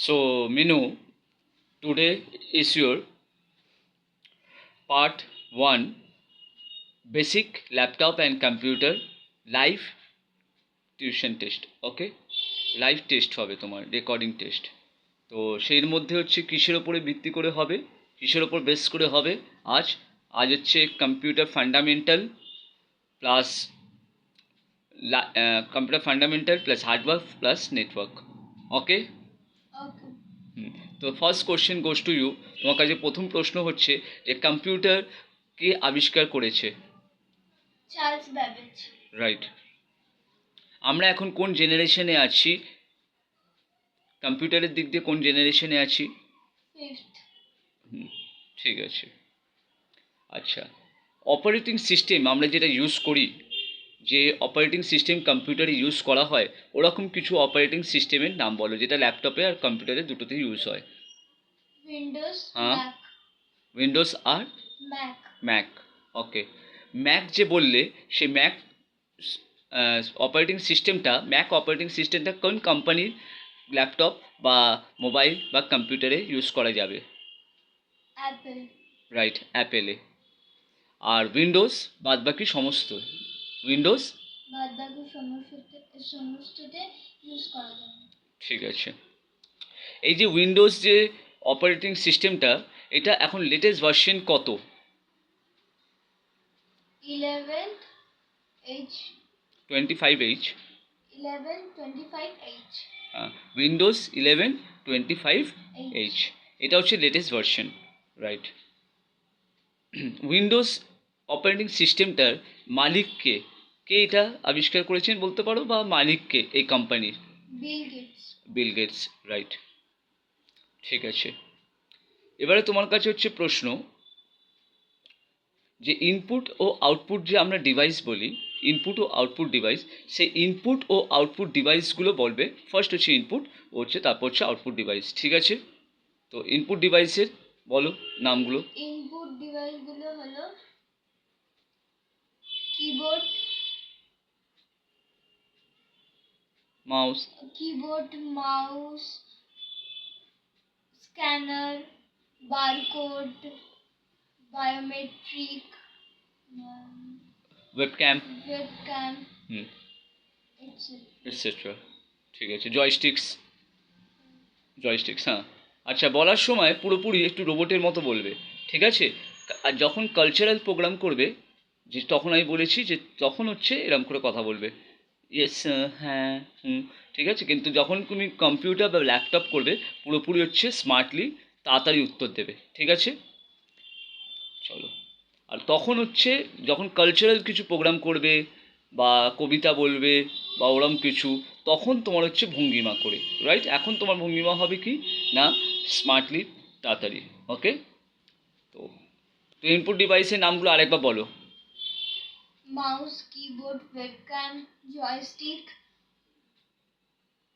So, Minu, today is your part 1 basic laptop and computer live tuition test. Okay, live test হবে তোমার, recording test. তো সেই মধ্যে হচ্ছে কিসের ওপরে ভিত্তি করে হবে, কিসের ওপর বেস করে হবে আজ আজ হচ্ছে computer fundamental plus computer fundamental plus hardware plus network. Okay, তো first question goes to you. তোমার কাছে প্রথম প্রশ্ন হচ্ছে যে কম্পিউটার কে আবিষ্কার করেছে? Charles Babbage. রাইট। আমরা এখন কোন জেনারেশনে আছি? কম্পিউটারের দিক দিয়ে কোন জেনারেশনে আছি? ফিফথ। ঠিক আছে। আচ্ছা, অপারেটিং সিস্টেম আমরা যেটা ইউজ করি, যে অপারেটিং সিস্টেম কম্পিউটারে ইউজ করা হয়, ওরকম কিছু অপারেটিং সিস্টেমের নাম বলো যেটা ল্যাপটপে আর কম্পিউটারে দুটোতে ইউজ হয়। উইন্ডোজ, হ্যাঁ, ম্যাক। উইন্ডোজ আর ম্যাক। ম্যাক। ওকে, ম্যাক যে বললে, সে ম্যাক অপারেটিং সিস্টেমটা, ম্যাক অপারেটিং সিস্টেমটা কোন কোম্পানির ল্যাপটপ বা মোবাইল বা কম্পিউটারে ইউজ করা যাবে? অ্যাপল। রাইট, অ্যাপেলে। আর উইন্ডোজ বাদবাকি সমস্ত, উইন্ডোজ বাদবাকি সমস্ততে ইউজ করা যাবে। ঠিক আছে। এই যে উইন্ডোজ যে অপারেটিং সিস্টেমটা, এটা এখন লেটেস্ট ভার্সন কত? 11H। 25H। 1125H। Windows 1125H, এটা হচ্ছে latest version. Right. Windows operating সিস্টেমটার মালিককে, কে এটা আবিষ্কার করেছেন বলতে পারো, বা মালিককে এই কোম্পানির? Bill Gates. Bill Gates. Right, ঠিক আছে। এবারে তোমার কাছে হচ্ছে প্রশ্ন যে ইনপুট ও আউটপুট যে আমরা ডিভাইস বলি, ইনপুট ও আউটপুট ডিভাইস, সেই ইনপুট ও আউটপুট ডিভাইসগুলো বলবে। ফার্স্ট হচ্ছে ইনপুট, হচ্ছে তারপর হচ্ছে আউটপুট ডিভাইস। ঠিক আছে, তো ইনপুট ডিভাইসের বলো নামগুলো। ইনপুট ডিভাইসগুলো হলো keyboard, mouse, mouse, scanner, barcode, biometric, webcam, etc. Etcetera. ঠিক আছে, জয়স্টিক্স, হ্যাঁ। আচ্ছা, বলার সময় পুরোপুরি একটু রোবটের মতো বলবে, ঠিক আছে? আর যখন কালচারাল প্রোগ্রাম করবে, যে তখন আমি বলেছি যে তখন হচ্ছে এরকম করে কথা বলবে, ইয়েস, হ্যাঁ, হুম, ঠিক আছে? কিন্তু যখন তুমি কম্পিউটার বা ল্যাপটপ করবে, পুরোপুরি হচ্ছে স্মার্টলি, তাড়াতাড়ি উত্তর দেবে। ঠিক আছে, চলো। আর তখন হচ্ছে যখন কালচারাল কিছু প্রোগ্রাম করবে বা কবিতা বলবে বা ওরম কিছু, তখন তোমার হচ্ছে ভঙ্গিমা করে। রাইট, এখন তোমার ভঙ্গিমা হবে কি না, স্মার্টলি, তাড়াতাড়ি। ওকে, তো তো ইনপুট ডিভাইসের নামগুলো আরেকবার বলো। Mouse, keyboard, webcam, joystick,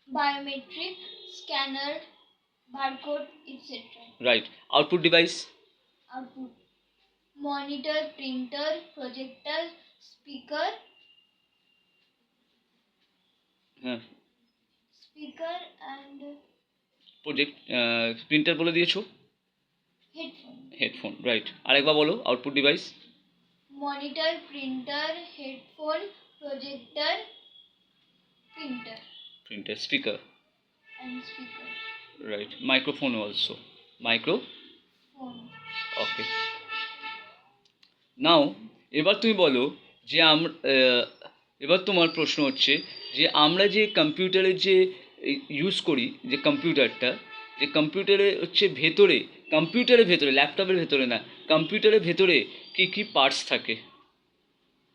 biometric, scanner, barcode, etc. Right. Output device? Output monitor, printer, projector, speaker, হ্যাঁ, অ্যান্ড প্রজেক্ট, প্রিন্টার বলে দিয়েছো। Headphone, right. আরেকবার বলো output device. Monitor, printer, headphone, projector, printer, speaker, and speaker. Right. Microphone also, microphone. Okay, now এবার তুমি বলো যে এবার তোমার প্রশ্ন হচ্ছে যে আমরা যে কম্পিউটারের যে ইউজ করি, যে কম্পিউটারটা, যে কম্পিউটারে হচ্ছে ভেতরে, কম্পিউটারের ভেতরে, ল্যাপটপের ভেতরে না, কম্পিউটারের ভেতরে কী কী পার্টস থাকে?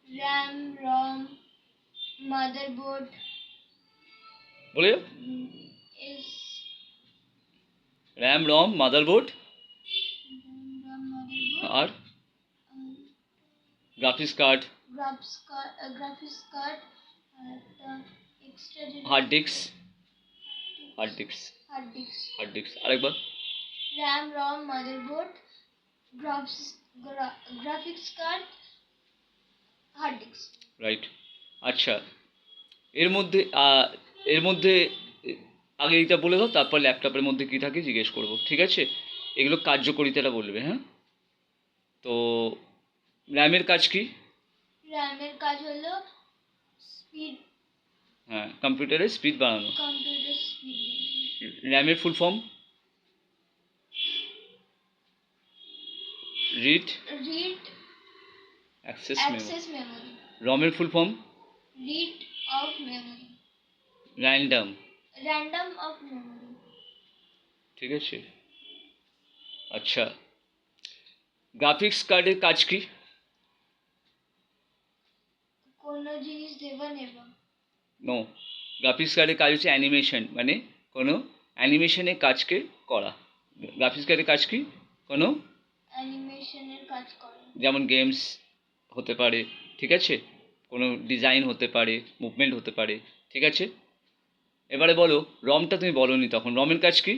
র্যাম, রম, মাদারবোর্ড, বলে র্যাম, রম, মাদারবোর্ড, আর গ্রাফিক্স কার্ড, হার্ড ডিস্ক, আরেকবার। RAM, ROM, motherboard, graphics card, hard disk. Right. আচ্ছা, এর মধ্যে এর মধ্যে আগে এইটা বলে দাও, তারপর ল্যাপটপের মধ্যে কী থাকে জিজ্ঞেস করবো, ঠিক আছে? এগুলো কার্যকরিতাটা বলবে, হ্যাঁ? তো র্যামের কাজ কি? র্যামের কাজ হলো স্পিড, হ্যাঁ, কম্পিউটারের স্পিড বাড়ানো। Computer speed. র্যামের full form? Read read access memory. Access memory. রমের full form? Read of memory. Random. Random of memory. ঠিক আছে। আচ্ছা, গ্রাফিক্স কার্ডের কাজ কি? কোনো জিনিস দেবা নেবা। নো, গ্রাফিক্স কার্ডের কাজ হচ্ছে অ্যানিমেশন, মানে কোনো অ্যানিমেশনের কাজকে করা। গ্রাফিক্স কার্ডের কাজ কি? কোনো অ্যানিমেশনের কাজ করে। যেমন গেমস হতে পারে, ঠিক আছে, কোনো ডিজাইন হতে পারে, মুভমেন্ট হতে পারে, ঠিক আছে। এবারে বলো, রমটা তুমি বলোনি তখন, রমের কাজ কি?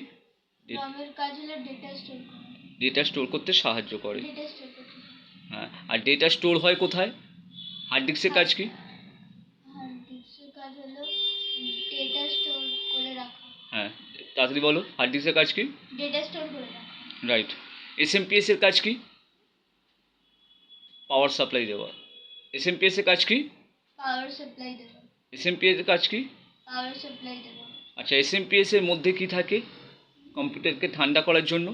রমের কাজ হলো ডেটা স্টোর করা। ডেটা স্টোর করতে সাহায্য করে। ডেটা স্টোর করতে। হ্যাঁ, আর ডেটা স্টোর হয় কোথায়? হার্ড ডিস্কের কাজ কি? হার্ড ডিস্কের কাজ হলো ডেটা স্টোর করে রাখা। হ্যাঁ, তাড়াতাড়ি বলো, হার্ড ডিস্কের কাজ কি? ডেটা স্টোর করে রাখা। রাইট। এসএমপিএস এর কাজ কি? পাওয়ার সাপ্লাই দেওয়া। এসএমপিএস এর কাজ কি? পাওয়ার সাপ্লাই দেওয়া। এসএমপিএস এর কাজ কি? পাওয়ার সাপ্লাই দেওয়া। আচ্ছা, এসএমপিএস এর মধ্যে কি থাকে কম্পিউটারকে ঠান্ডা করার জন্য?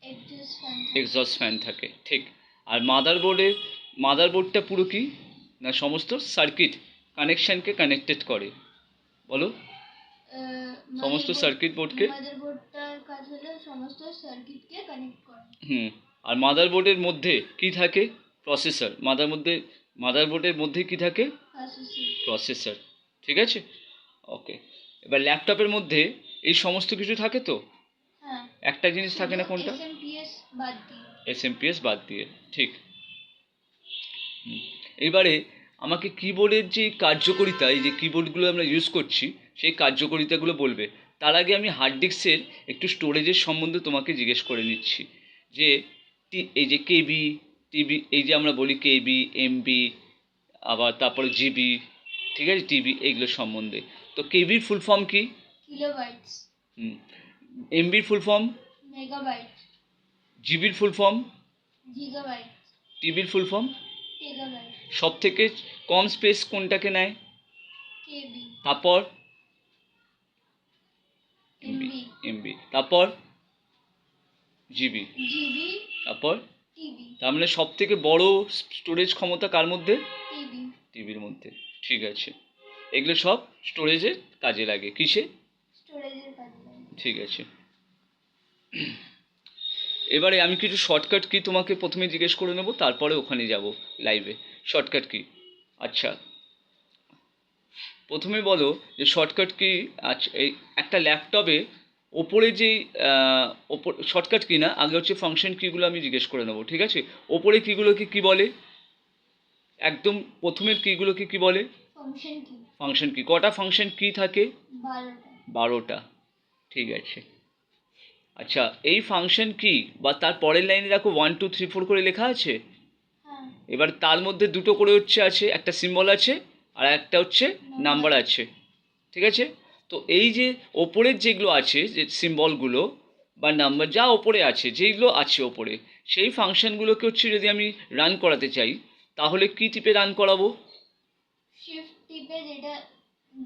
Exhaust fan. এক্সস্ট ফ্যান থাকে, ঠিক। আর মাদারবোর্ডটা পুরো কি না সমস্ত সার্কিট কানেকশনকে কানেক্টেড করে, বলো? সমস্ত সার্কিট বোর্ডকে। মাদারবোর্ডটার কাজ হলো সমস্ত সার্কিটকে কানেক্ট করা। হুম। আর মাদারবোর্ডের মধ্যে কি থাকে? প্রসেসর। মাদারবোর্ডের মধ্যে কি থাকে? প্রসেসর, ঠিক আছে। ওকে, এবার ল্যাপটপের মধ্যে এই সমস্ত কিছু থাকে তো, হ্যাঁ, একটা জিনিস থাকে না, কোনটা? এসএমপিএস বাদ দিয়ে। এসএমপিএস বাদ দিয়ে, ঠিক। এবারে আমাকে কিবোর্ডের যে কার্যকারিতা, এই যে কিবোর্ডগুলো আমরা ইউজ করছি সেই কার্যকারিতাগুলো বলবে। তার আগে আমি হার্ড ডিস্কের একটু স্টোরেজের সম্বন্ধে তোমাকে জিজ্ঞেস করে নিচ্ছি, যে এই যে কেবি, টিবি, এই যে আমরা বলি কেবি, এমবি, আবার তারপরে জিবি, ঠিক আছে, টিবি, এইগুলো সম্বন্ধে। তো কেবির ফুল ফর্ম কি? কিলোবাইটস। এমবির ফুল ফর্ম? মেগাবাইট। জিবির ফুল ফর্ম? জিগাবাইট। টিবির full form? টেগাবাইট। সব থেকে কম স্পেস কোনটাকে নেয়? কেবি। তারপর এমবি। এমবি, তারপর জিবি, জিবি। তারপর টিবি। তার মানে সব থেকে বড় স্টোরেজ ক্ষমতা কার মধ্যে? টিবি। টিভির মধ্যে, ঠিক আছে। এগুলো সব স্টোরেজের কাজে লাগে, কিসে? স্টোরেজের কাজে লাগে। ঠিক আছে। এবারে আমি কিছু শর্টকাট কি তোমাকে প্রথমে জিজ্ঞেস করে নেব, তারপরে ওখানে যাব লাইভে। Shortcut key? আচ্ছা, প্রথমে বলো যে শর্টকাট কি। আচ্ছা, এই একটা ল্যাপটপে ওপরে যেই ওপর শর্টকাট কি না, আগে হচ্ছে ফাংশন কিগুলো আমি জিজ্ঞেস করে নেবো, ঠিক আছে। ওপরে কিগুলোকে কি বলে? একদম প্রথমের কিগুলোকে কি বলে? ফাংশন কি। ফাংশন কি। কটা ফাংশন কি থাকে? 12টা। 12টা, ঠিক আছে। আচ্ছা, এই ফাংশন কি বা তার পরের লাইনে দেখো 1 2 3 4 করে লেখা আছে। হ্যাঁ। এবার তার মধ্যে দুটো করে আছে, একটা সিম্বল আছে আর একটা হচ্ছে নাম্বার আছে, ঠিক আছে। তো এই যে ওপরের যেগুলো আছে, যে সিম্বলগুলো বা নাম্বার যা ওপরে আছে, যেইগুলো আছে ওপরে, সেই ফাংশনগুলোকে হচ্ছে যদি আমি রান করাতে চাই, তাহলে কি টিপে রান করাবো? শিফট টিপে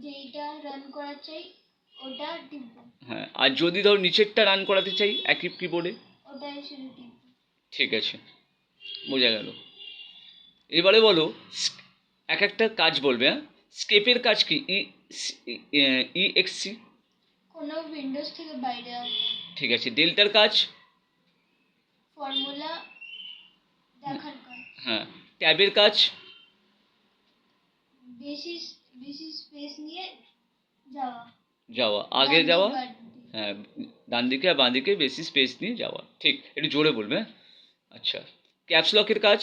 যেইটা রান করা চাই ওটা টিপব। হ্যাঁ, আর যদি ধর নিচেরটা রান করাতে চাই একই কিবোর্ডে, ওটাই শুধু টিপব। ঠিক আছে, বোঝা গেল। এবারে বলো, এক একটা কাজ বলবে। হ্যাঁ, স্কেপের কাজ কি? ইএক্সসি, কোনো উইন্ডোজ থেকে বাইরে আসা। ঠিক আছে। ডেল্টার কাজ? ফর্মুলা দেখার কাজ। হ্যাঁ। ট্যাবের কাজ? বেশি স্পেস নিয়ে যাওয়া। যাওয়া, আগে যাওয়া। বাদ দিয়ে। হ্যাঁ, ডান দিকে আর বাঁ দিকে বেশি স্পেস নিয়ে যাওয়া, ঠিক। একটু জোরে বলবে, হ্যাঁ। আচ্ছা, ক্যাপস লকের কাজ?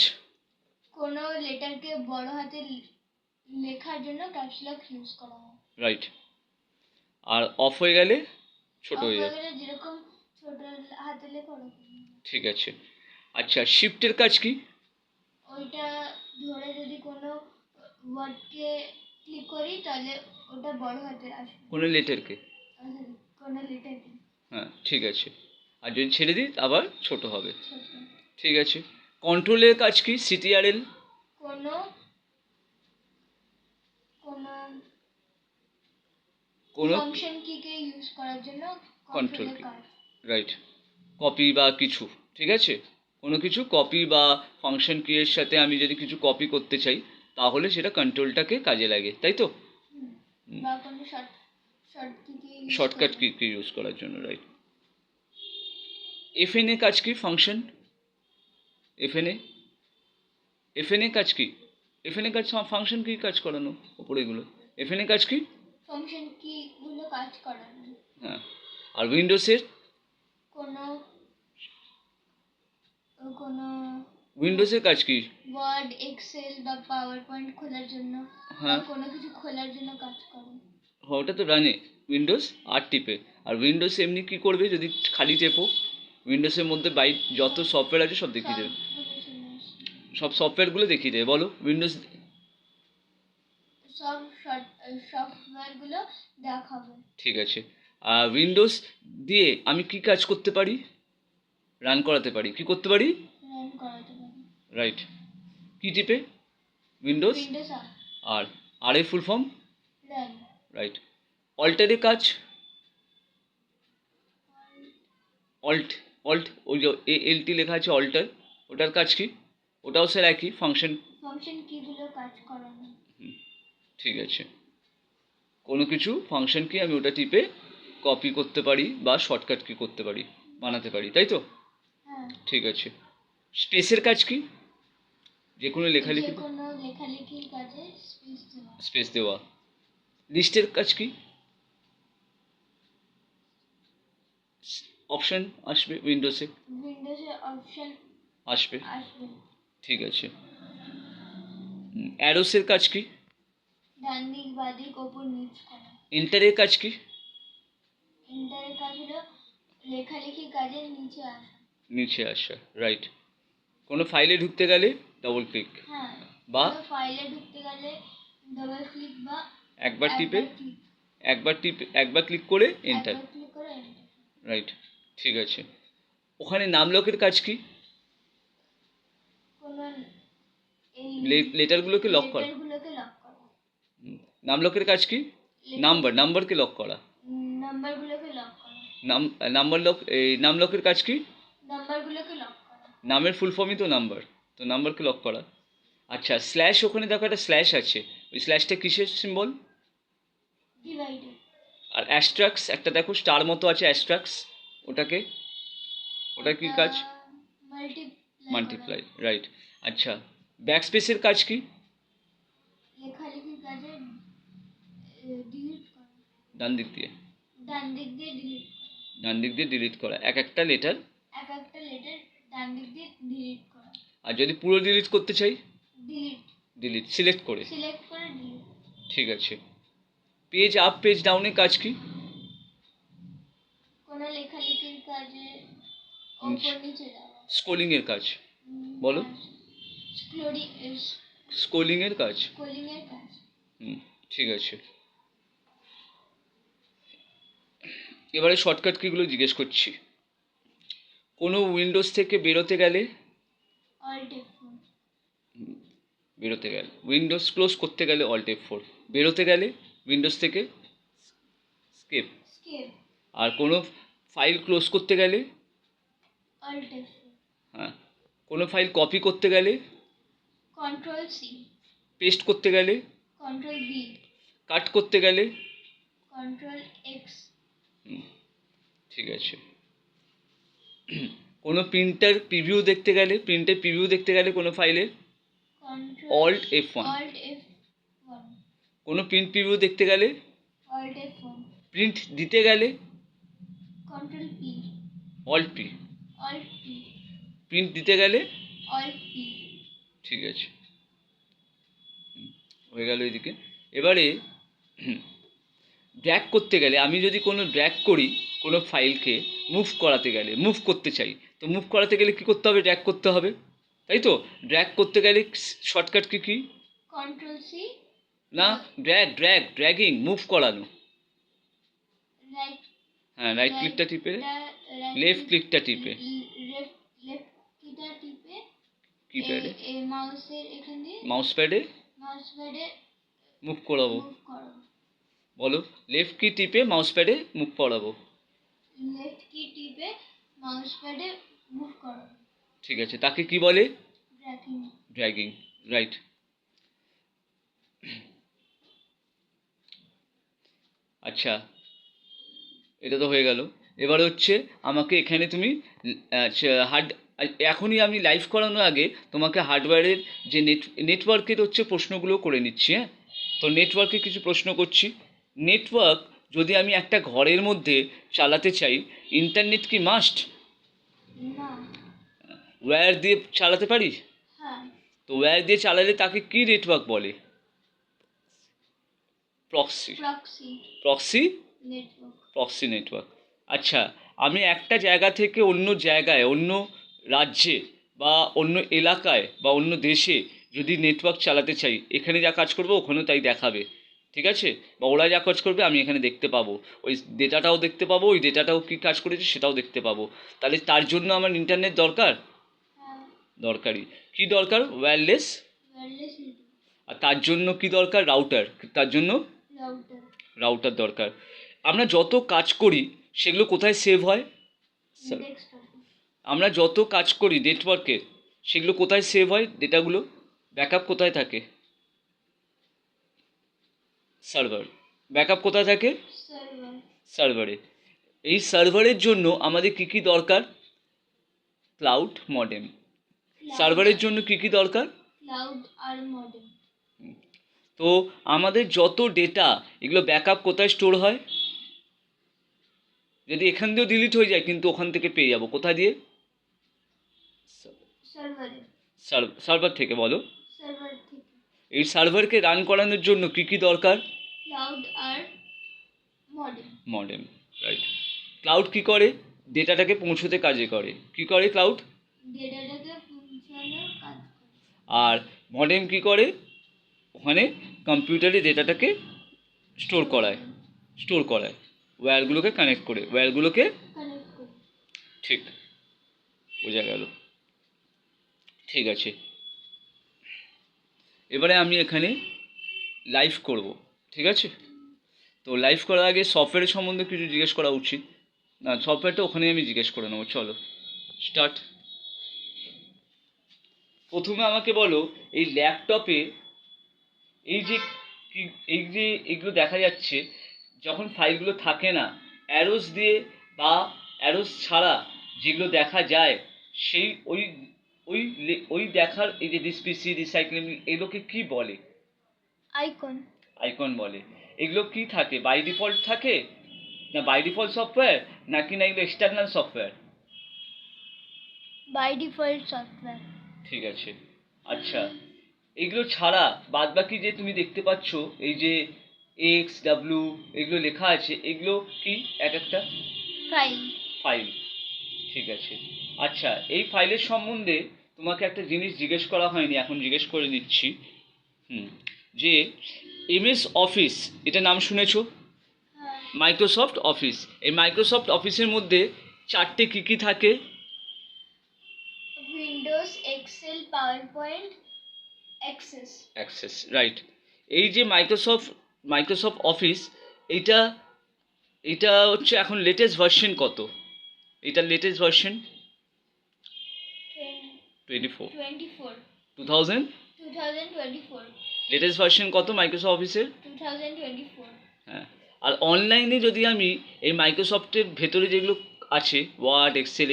কোনো লেটারকে বড় হাতে লেখার জন্য ক্যাপস লক ইউজ করা হয়। রাইট। আর অফ হয়ে গেলে ছোট হয়ে অফ যাবে, গেলে যেরকম ছোট হাতে লেখা ওরকম। ঠিক আছে। আচ্ছা, শিফটের কাজ কি? ওইটা ধরে যদি কোনো ওয়ার্ডকে ক্লিক করি তাহলে ওটা বড় হাতের আসবে। কোনো লেটারকে? কোনো লেটার হ্যাঁ, ঠিক আছে। আর যদি ছেড়ে দিই আবার ছোট হবে। ছোট। ঠিক আছে। কন্ট্রোলের কাজ কি? সিটিআরএল? কোনো কোনো কোনো ফাংশন কিকে ইউজ করার জন্য কন্ট্রোল কন্ট্রোলের কি? কাজ। রাইট। কপি বা কিছু, ঠিক আছে? কোনো কিছু কপি বা ফাংশন কি এর সাথে আমি যদি কিছু কপি করতে চাই তাহলে সেটা কন্ট্রোলটাকে কাজে লাগে, তাই তো? হুম। বা কোনো short কিকে use shortcut key use করার জন্য, রাইট। এফএনএ কাজ কি? ফাংশন এফএনএ, এফএনএ কাজ কি? এফএনএ কাজ ফাংশন কি কাজ করানো ওপরে এগুলো। এফএনএ কাজ কি? ফাংশন কি গুলো কাজ করানো। হ্যাঁ। আর উইন্ডোজের? কোনো কোনো উইন্ডোজের কাজ কি? ওয়ার্ড, এক্সেল বা পাওয়ার পয়েন্ট খোলার জন্য বা হ্যাঁ, কোনো কিছু খোলার জন্য কাজ করে। ওটা তো রানে উইন্ডোজ আর টিপে। আর উইন্ডোজ এমনি কি করবে যদি খালি টেপো? উইন্ডোজের মধ্যে যত সফটওয়্যার আছে সব দেখিয়ে দেবে, সবগুলো চলে আসে। সব সফটওয়্যারগুলো দেখিয়ে দেবে। বলো উইন্ডোজ। সব সফটওয়্যার গুলো দেখাবে। ঠিক আছে। আর উইন্ডোজ দিয়ে আমি কি কাজ করতে পারি? রান করাতে পারি। কি করতে পারি? রান করাতে পারে। রাইট। কি টিপে? উইন্ডোজ উইন্ডোজ আর আর এর ফুল ফর্ম? রান। রাইট। অল্টারের কাজ? অল্ট, অল্ট ওই যে এলটি লেখা আছে অল্টার, ওটার কাজ কি? ওটাও স্যার একই ফাংশন। ফাংশন কি গুলো কাজ করানো। ঠিক আছে। কোনো কিছু ফাংশন কি আমি ওটা টিপে কপি করতে পারি বা শর্টকাট কি করতে পারি, বানাতে পারি, তাই তো? হ্যাঁ। ঠিক আছে। স্পেসের কাজ কি? যে কোনো যে লেখালেখি, কোনো লেখালেখির কাজে স্পেস দেওয়া। স্পেস দেওয়া। লিস্টের কাজ কি? অপশন আসবে উইন্ডোজে, উইন্ডোজে অপশন আসবে। আসবে। ঠিক আছে। অ্যারোসের কাজ কি? ডান দিক বাঁ দিক ওপর নিচ করা। এন্টারের কাজ কি? এন্টারের কাজ হলো লেখালেখির কাজে নিচে আসা। নিচে আসা, রাইট। কোনো ফাইলে ঢুকতে গেলে ডবল ক্লিক হ্যাঁ। বা কোনো ফাইলে ঢুকতে গেলে ডবল ক্লিক বা একবার টিপে ক্লিক। একবার ক্লিক করে এন্টার, একবার ক্লিক করে এন্টার। রাইট। ঠিক আছে। ওখানে নামলকের কাজ কি? কোনো এই লেটারগুলোকে লক করা। লেটারগুলোকে লক করা। নামলকের কাজ কি? নাম্বারকে লক করা। নাম্বারগুলোকে লক করা। নাম্বার লক, এই নামলকের কাজ কি? নাম্বারগুলোকে লক করা। নামের ফুল ফর্মই তো নাম্বার, তো নাম্বারকে লক করা। আচ্ছা, স্ল্যাশ, ওখানে দেখো একটা স্ল্যাশ আছে, ওই স্ল্যাশটা কিসের সিম্বল? ডিভাইডেড। আর অ্যাস্ট্রাক্স একটা দেখো স্টার মতো আছে, অ্যাস্ট্রাক্স ওটাকে, ওটা কি কাজ? Multiply, right. আচ্ছা, ব্যাকস্পেসের কাজ কি? লেখালেখির কাজে ডিলিট করা। ডান দিক দিয়ে, ডান দিক দিয়ে ডিলিট করা। ডান দিক দিয়ে ডিলিট করা এক একটা লেটার। এক একটা লেটার ডান দিক দিয়ে ডিলিট করা। আর যদি পুরো ডিলিট করতে চাই? ডিলিট। ডিলিট সিলেক্ট করে। সিলেক্ট করে ডিলিট। ঠিক আছে। পেজ আপ পেজ ডাউনের কাজ কি? কোনো লেখালেখির কাজে ওপর নিচে যাওয়া। স্ক্রোলিং এর কাজ, বলো। স্ক্রোলিং এর কাজ। স্ক্রোলিং এর কাজ। ঠিক আছে। এবারে শর্টকাট কিগুলো জিজ্ঞেস করছি। কোনো উইন্ডোজ থেকে বেরোতে গেলে? Alt F4। বেরোতে গেলে উইন্ডোজ ক্লোজ করতে গেলে অল্ট F4, বেরোতে গেলে উইন্ডোজ থেকে স্কেপ। স্কেপ। আর কোনো ফাইল ক্লোজ করতে গেলে? Alt F4। হ্যাঁ। কোনো ফাইল কপি করতে গেলে? Control C। পেস্ট করতে গেলে? Control V। কাট করতে গেলে? Control X। ঠিক আছে। কোনো প্রিন্টের প্রিভিউ দেখতে গেলে কোনো ফাইলে? Alt F1। Alt F1। কোনো প্রিন্ট প্রিভিউ দেখতে গেলে? Alt F1। প্রিন্ট দিতে গেলে? Control P। Alt P. Alt P। Print দিতে গেলে? Alt P। ঠিক আছে, হয়ে গেল এদিকে। এবারে ড্র্যাগ করতে গেলে, আমি যদি কোনো ড্র্যাগ করি কোনো ফাইলকে, মুভ করতে চাই, তো মুভ করাতে গেলে কী করতে হবে? ড্র্যাগ করতে হবে, তাই তো? ড্র্যাগ করতে গেলে শর্টকাট কি? Control C। না, ড্র্যাগিং, মুভ করানো। রাইট হ্যাঁ, রাইট ক্লিকটা টিপে, লেফট ক্লিকটা টিপে, লেফট কিটা টিপে কিপ্যাডে, এই মাউসের এখান দিয়ে মাউস প্যাডে মাউস প্যাডে মুভ করাবো। মুভ করো। বলো, লেফট কি টিপে মাউস প্যাডে মুভ করাবো। লেফট কি টিপে মাউস প্যাডে মুভ করো। ঠিক আছে, তাকে কি বলে? ড্র্যাগিং। Dragging, right. আচ্ছা, এটা তো হয়ে গেল। এবার হচ্ছে আমাকে এখানে তুমি হার্ড, এখনই আমি লাইভ করানোর আগে তোমাকে হার্ডওয়্যারের যে নেটওয়ার্কের হচ্ছে প্রশ্নগুলো করে নিচ্ছি। হ্যাঁ, তো নেটওয়ার্কে কিছু প্রশ্ন করছি। নেটওয়ার্ক যদি আমি একটা ঘরের মধ্যে চালাতে চাই, ইন্টারনেট কি মাস্ট? না। ওয়্যার দিয়ে চালাতে পারি? হ্যাঁ। তো ওয়্যার দিয়ে চালালে তাকে কি নেটওয়ার্ক বলে? Proxy. Proxy proxy network. Proxy network. আচ্ছা, আমি একটা জায়গা থেকে অন্য জায়গায়, অন্য রাজ্যে বা অন্য এলাকায় বা অন্য দেশে যদি নেটওয়ার্ক চালাতে চাই, এখানে যা কাজ করবো ওখানেও তাই দেখাবে, ঠিক আছে? বা ওরা যা কাজ করবে আমি এখানে দেখতে পাবো, ওই ডেটাটাও দেখতে পাবো, ওই ডেটাটাও কী কাজ করেছে সেটাও দেখতে পাবো। তাহলে তার জন্য আমার ইন্টারনেট দরকার? হ্যাঁ। দরকারি। কি দরকার? ওয়্যারলেস। Wireless network. আর তার জন্য কি দরকার? রাউটার। তার জন্য রাউটার। রাউটার দরকার। আমরা যত কাজ করি সেগুলো কোথায় সেভ হয়? ডেস্কটপে। আমরা যত কাজ করি নেটওয়ার্কের, সেগুলো কোথায় সেভ হয়? ডেটাগুলো ব্যাকআপ কোথায় থাকে? সার্ভার। ব্যাকআপ কোথায় থাকে? সার্ভার। সার্ভারে। এই সার্ভারের জন্য আমাদের কী কী দরকার? Cloud modem. সার্ভারের জন্য কী কী দরকার? ক্লাউড আর মডেম। তো আমাদের যত ডেটা এগুলো ব্যাকআপ কোথায় স্টোর হয়? যদি এখান দিয়েও ডিলিট হয়ে যায় কিন্তু ওখান থেকে পেয়ে যাবো কোথায় দিয়ে? সার্ভারে। সার্ভার থেকে। বলো, সার্ভার থেকে। এই সার্ভারকে রান করানোর জন্য কী কী দরকার? ক্লাউড আর মডেম। Modem, right. ক্লাউড কী করে? ডেটাটাকে পৌঁছোতে কাজে করে। কী করে ক্লাউড? ডেটাটাকে পৌঁছানোর কাজ করে। আর মডেম কী করে? ওখানে কম্পিউটারে ডেটাটাকে স্টোর করায়। ওয়্যারগুলোকে কানেক্ট করে, ওয়্যারগুলোকে। কানেক্ট করে। ঠিক, বোঝা গেল। ঠিক আছে, এবারে আমি এখানে লাইভ করব, ঠিক আছে? তো লাইভ করার আগে সফটওয়্যারের সম্বন্ধে কিছু জিজ্ঞেস করা উচিত। না, সফটওয়্যারটা ওখানেই আমি জিজ্ঞেস করে নেবো। চলো স্টার্ট। প্রথমে আমাকে বলো, এই ল্যাপটপে এই যে এই যে এগুলো দেখা যাচ্ছে, যখন ফাইলগুলো থাকে না, অ্যারোস দিয়ে বা অ্যারোস ছাড়া যেগুলো দেখা যায়, সেই ওই ওই দেখার এই যে ডিসপিসি, রিসাইক্লিং, এগুলোকে কি বলে? আইকন। আইকন বলে। এগুলো কি থাকে? বাই ডিফল্ট থাকে না বাই ডিফল্ট সফটওয়্যার, নাকি না এগুলো external software? By default software. ঠিক আছে। আচ্ছা, এগুলো ছাড়া বাদ বাকি যে তুমি দেখতে পাচ্ছ এই যে এক্স ডাব্লিউ এগুলো লেখা আছে, এগুলো কি? এক একটা ফাইল। ফাইল। ঠিক আছে। আচ্ছা, এই ফাইলের সম্বন্ধে তোমাকে একটা জিনিস জিজ্ঞেস করা হয়নি, এখন জিজ্ঞেস করে নিচ্ছি। যে এমএস অফিস, এটা নাম শুনেছো? হ্যাঁ। Microsoft office. এই মাইক্রোসফট অফিসের মধ্যে চারটে কী কী থাকে? Windows, Excel, PowerPoint, Access, right. এই যে মাইক্রোসফট অফিস, এইটা এটা হচ্ছে এখন লেটেস্ট ভার্সন কত? এটা লেটেস্ট ভার্সন 24। 2024। লেটেস্ট ভার্সন কত মাইক্রোসফট অফিসের? 2024। হ্যাঁ। আর অনলাইনে যদি আমি এই মাইক্রোসফটের ভেতরে যেগুলো আছে, ওয়ার্ড, এক্সেল,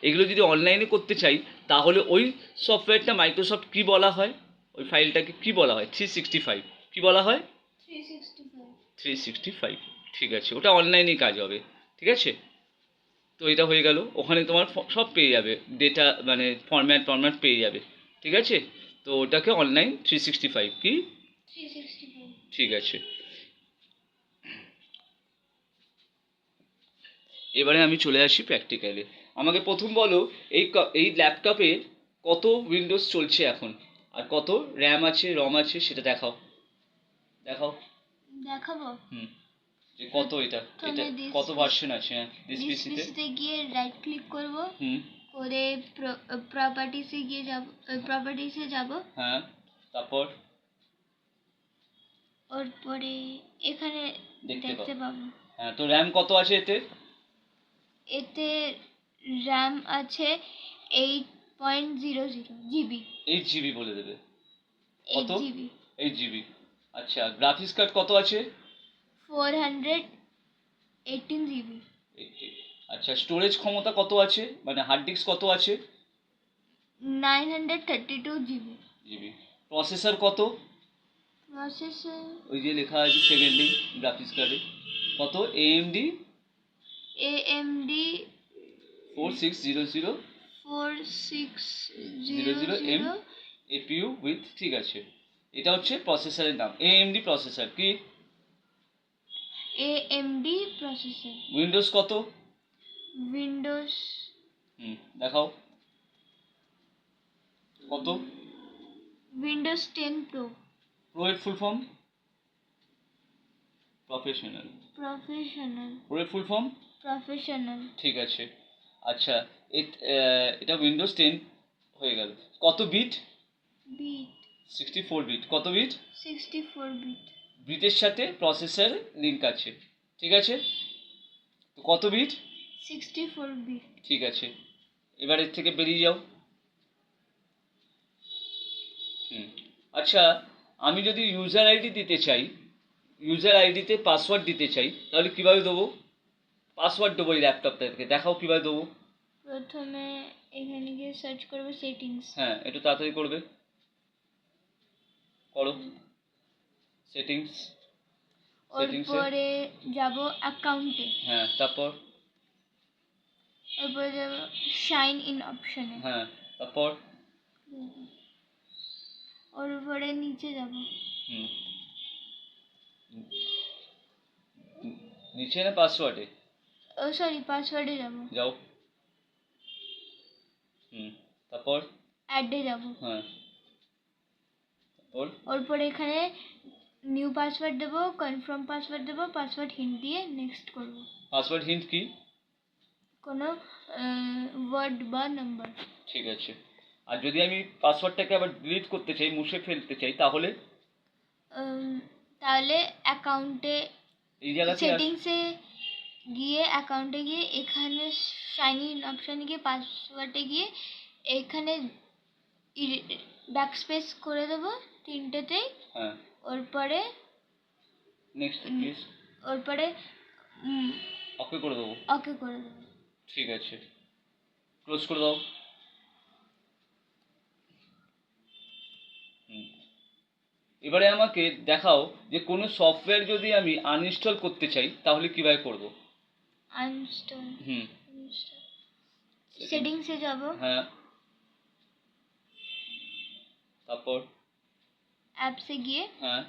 এগুলো যদি অনলাইনে করতে চাই, তাহলে ওই সফটওয়্যারটা মাইক্রোসফট কি বলা হয়? ওই ফাইলটাকে কি বলা হয়? 365। কি বলা হয়? 365। ঠিক আছে, ওটা অনলাইনেই কাজ হবে। ঠিক আছে, তো এটা হয়ে গেল। ওখানে তোমার সব পেয়ে যাবে, ডেটা মানে ফরম্যাট পেয়ে যাবে। ঠিক আছে, তো ওটাকে অনলাইন 365 কি? 365। ঠিক আছে, এবারে আমি চলে আসি প্র্যাকটিক্যালে। আমাকে প্রথম বলো, এই ল্যাপটপে কত উইন্ডোজ চলছে এখন, আর কত র্যাম আছে, রম আছে, সেটা দেখাও। দেখাও। দেখাবো। হুম, যে কত এটা প্রথমে this কত PC ভার্সন আছে? হ্যাঁ, দিস দিস পিসিতে। পিসিতে গিয়ে রাইট ক্লিক করব, হুম, করে প্রপার্টিসে গিয়ে যাব, প্রপার্টিসে যাব। হ্যাঁ, তারপর ওর পরে এখানে দেখতে দেখতে পাবো হ্যাঁ, তো র্যাম কত আছে এতে? এতে র্যাম আছে 8.00 জিবি। 8 GB বলে দেবে। 8 কত? GB 8 GB। আচ্ছা, গ্রাফিক্স কার্ড কত আছে? 418 জিবি। 80। আচ্ছা, স্টোরেজ ক্ষমতা কত আছে, মানে হার্ড ডিস্ক কত আছে? 932 জিবি। জিবি। প্রসেসর কত? প্রসেসর ওই যে লেখা আছে সেকেন্ডে গ্রাফিক্স কার্ডে কত? এএমডি AMD 4600 4600 এপিইউ উইথ, ঠিক আছে। এটা হচ্ছে প্রসেসরের নাম, এএমডি প্রসেসর। কি? AMD processor. উইন্ডোজ কত? উইন্ডোজ দেখাও কত? Windows 10 pro. প্রো এর full form? Professional. Professional. Pro এর ফুল ফর্ম? প্রফেশনাল। ঠিক আছে। আচ্ছা, এটা উইন্ডোজ 10 হয়ে গেল। কত বিট? Bit 64 bit. কত বিট? 64 বিট। বিটের সাথে প্রসেসর লিংক আছে, ঠিক আছে। তো কত বিট? 64 বিট। ঠিক আছে, এবার এর থেকে বেরিয়ে যাও। আচ্ছা, আমি যদি ইউজার আইডি দিতে চাই, ইউজার আইডিতে পাসওয়ার্ড দিতে চাই, তাহলে কিভাবে দেবো? পাসওয়ার্ড দেবো এই ল্যাপটপটা থেকে, দেখাও কিভাবে দেবো। প্রথমে এখানে গিয়ে সার্চ করব সেটিংস। হ্যাঁ, একটু তাড়াতাড়ি করবে, করো। সেটিংস। ওর পরে যাব অ্যাকাউন্টে। হ্যাঁ, তারপর? এরপরে যাব সাইন ইন অপশনে। হ্যাঁ, তারপর? ওর উপরে নিচে যাব। হুম, নিচে না পাসওয়ার্ডে? ও সরি, পাসওয়ার্ডে যাব। যাও। তারপর? অ্যাডে যাব। হ্যাঁ, তারপর? ওর পরে এখানে নিউ পাসওয়ার্ড দেবো, কনফার্ম পাসওয়ার্ড দেবো, পাসওয়ার্ড হিন্ট দিয়ে নেক্সট করব। পাসওয়ার্ড হিন্ট কি? কোনো ওয়ার্ড বা নাম্বার। ঠিক আছে। আর যদি আমি পাসওয়ার্ডটাকে আবার ডিলিট করতে চাই, মুছে ফেলতে চাই, তাহলে? তাহলে অ্যাকাউন্টে, এই জায়গাতে সেটিংসে গিয়ে, অ্যাকাউন্টে গিয়ে এখানে সাইন ইন অপশানে গিয়ে পাসওয়ার্ডে গিয়ে এখানে ব্যাক স্পেস করে দেবো তিনটেতেই। হ্যাঁ, ওর পরে নেক্সট প্লিজ। ওর পরে ওকে করে দেবো। ওকে করে দেবো। ঠিক আছে, ক্লোজ করে দাও। এবারে আমাকে দেখাও যে কোনো সফটওয়্যার যদি আমি আনইনস্টল করতে চাই, তাহলে কিভাবে করব? আনইনস্টল। হুম, সেটিংসে যাব। হ্যাঁ, তারপর? অ্যাপসে গিয়ে হ্যাঁ,